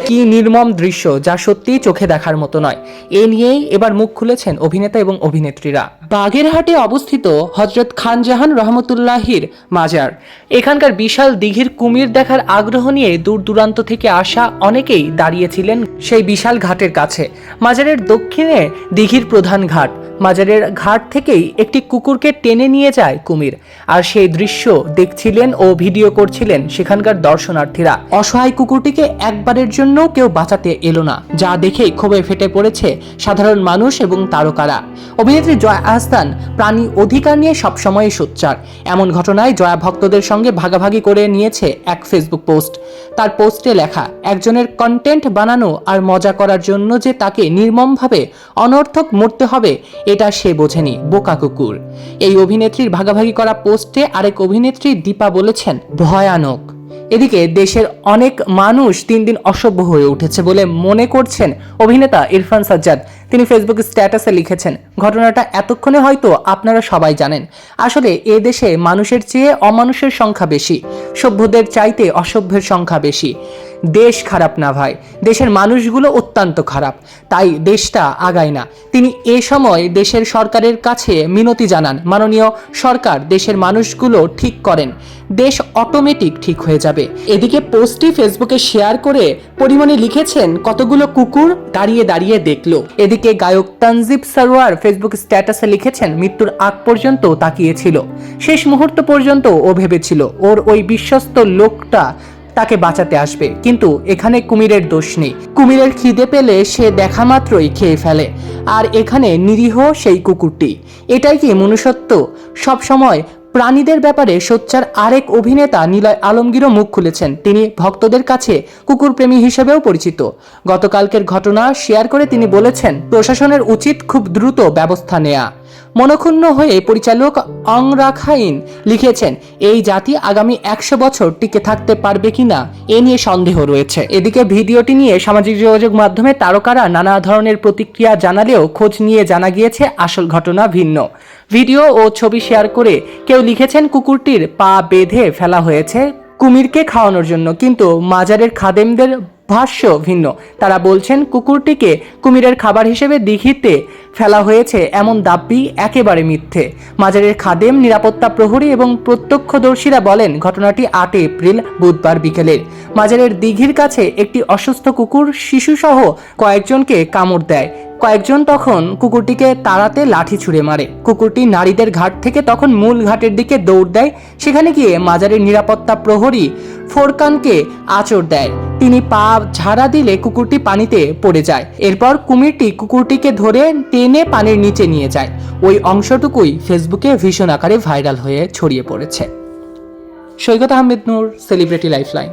কি নির্মম দৃশ্য, যা সত্যিই চোখে দেখার মতো নয়। এ নিয়েই এবার মুখ খুলেছেন অভিনেতা এবং অভিনেত্রীরা। বাগেরহাটে অবস্থিত হযরত খানজাহান রহমতুল্লাহির মাজার। এখানকার বিশাল দিঘির কুমির দেখার আগ্রহ নিয়ে দূর দূরান্ত থেকে আসা অনেকেই দাঁড়িয়েছিলেন সেই বিশাল ঘাটের কাছে। মাজারের দক্ষিণে দিঘির প্রধান ঘাট। মাজারের ঘাট থেকেই একটি কুকুরকে টেনে নিয়ে যায় কুমির, আর সেই দৃশ্য দেখছিলেন ও ভিডিও করছিলেন সেখানকার দর্শনার্থীরা। অসহায় কুকুরটিকে একবারের জন্য কেউ বাঁচাতে এলো না, যা দেখেই ক্ষোভে ফেটে পড়েছে সাধারণ মানুষ এবং তারকারা। অভিনেত্রী জয়া আহসান প্রাণী অধিকার নিয়ে সবসময় সোচ্চার। এমন ঘটনায় জয়া ভক্তদের সঙ্গে ভাগাভাগি করে নিয়েছে এক ফেসবুক পোস্ট। তার পোস্টে লেখা, একজনের কন্টেন্ট বানানো আর মজা করার জন্য যে তাকে নির্মমভাবে অনর্থক মরতে হবে, এটা সে বোঝেনি, বোকা কুকুর। এই অভিনেত্রীর ভাগাভাগি করা পোস্টে আরেক অভিনেত্রী দীপা বলেছেন, ভয়ানক। এদিকে দেশের অনেক মানুষ দিন দিন অসভ্য হয়ে উঠেছে বলে মনে করছেন অভিনেতা ইরফান সাজ্জাদ। তিনি ফেসবুক স্ট্যাটাসে লিখেছেন, ঘটনাটা এতক্ষণে হয়তো আপনারা সবাই জানেন। আসলে এ দেশে মানুষের চেয়ে অমানুষের সংখ্যা বেশি, সভ্যদের চাইতে অসভ্যের সংখ্যা বেশি। দেশ খারাপ না ভাই, দেশের মানুষগুলো অত্যন্ত খারাপ, তাই দেশটা আগায় না। তিনি এ সময় দেশের সরকারের কাছে মিনতি জানান, মাননীয় সরকার দেশের মানুষগুলো ঠিক করেন, দেশ অটোমেটিক ঠিক হয়ে যাবে। এদিকে পোস্টটি ফেসবুকে শেয়ার করে পরিমণি লিখেছেন, কতগুলো কুকুর দাঁড়িয়ে দাঁড়িয়ে দেখলো। এদিকে গায়ক তানজিব সরোয়ার ফেসবুক স্ট্যাটাসে লিখেছেন, মৃত্যুর আগ পর্যন্ত তাকিয়েছিল, শেষ মুহূর্ত পর্যন্ত ও ভেবেছিল ওর ওই বিশ্বস্ত লোকটা তাকে বাঁচাতে আসবে, কিন্তু এখানে কুমিরের দোষ নেই। কুমিরের খিদে পেলে সে দেখা মাত্রই খেয়ে ফেলে, আর এখানে নিরীহ সেই কুকুরটি। এটাই কি মনুষ্যত্ব? সব সময় প্রাণীদের ব্যাপারে সোচ্চার আরেক অভিনেতা নিলয় আলমগীরও মুখ খুলেছেন। তিনি ভক্তদের কাছে কুকুরপ্রেমী হিসেবেও পরিচিত। গতকালকের ঘটনা শেয়ার করে তিনি বলেছেন, প্রশাসনের উচিত খুব দ্রুত ব্যবস্থা নেয়া। মনক্ষুণ্ণ হয়ে পরিচালক অং রাখাইন লিখেছেন, এই জাতি আগামী 100 বছর টিকে থাকতে পারবে কিনা এ নিয়ে সন্দেহ রয়েছে। এদিকে ভিডিওটি নিয়ে সামাজিক যোগাযোগ মাধ্যমে তারকারা নানা ধরনের প্রতিক্রিয়া জানালেও খোঁজ নিয়ে জানা গিয়েছে আসল ঘটনা ভিন্ন। ভিডিও ও ছবি শেয়ার করে কেউ লিখেছেন, কুকুরটির পা বেঁধে ফেলা হয়েছে কুমিরকে খাওয়ানোর জন্য, কিন্তু মাজারের খাদেমদের ভাষ্য ভিন্ন। তারা বলছেন, কুকুরটিকে কুমিরের খাবার হিসেবে দিঘিতে ফেলা হয়েছে এমন দাবি একেবারে মিথ্যে। মাজারের খাদেম, নিরাপত্তা প্রহরী এবং প্রত্যক্ষদর্শীরা বলেন, ঘটনাটি 8 এপ্রিল বুধবার বিকেলের। মাজারের দিঘির কাছে একটি অসুস্থ কুকুর শিশুসহ কয়েকজনকে কামড় দেয়। কয়েকজন তখন কুকুরটিকে তাড়াতে লাঠি ছুঁড়ে মারে। কুকুরটি নারীদের ঘাট থেকে তখন মূল ঘাটের দিকে দৌড় দেয়। সেখানে গিয়ে মাজারের নিরাপত্তা প্রহরী ফোরকানকে আঁচড় দেয়। তিনি পা ঝাড়া দিলে কুকুরটি পানিতে পড়ে যায়। এরপর কুকুরটিকে ধরে টেনে পানির নিচে নিয়ে যায়। ওই অংশটুকুই ফেসবুকে ভীষণ আকারে ভাইরাল হয়ে ছড়িয়ে পড়েছে। সৈকত আহমেদ নূর, সেলিব্রিটি লাইফলাইন।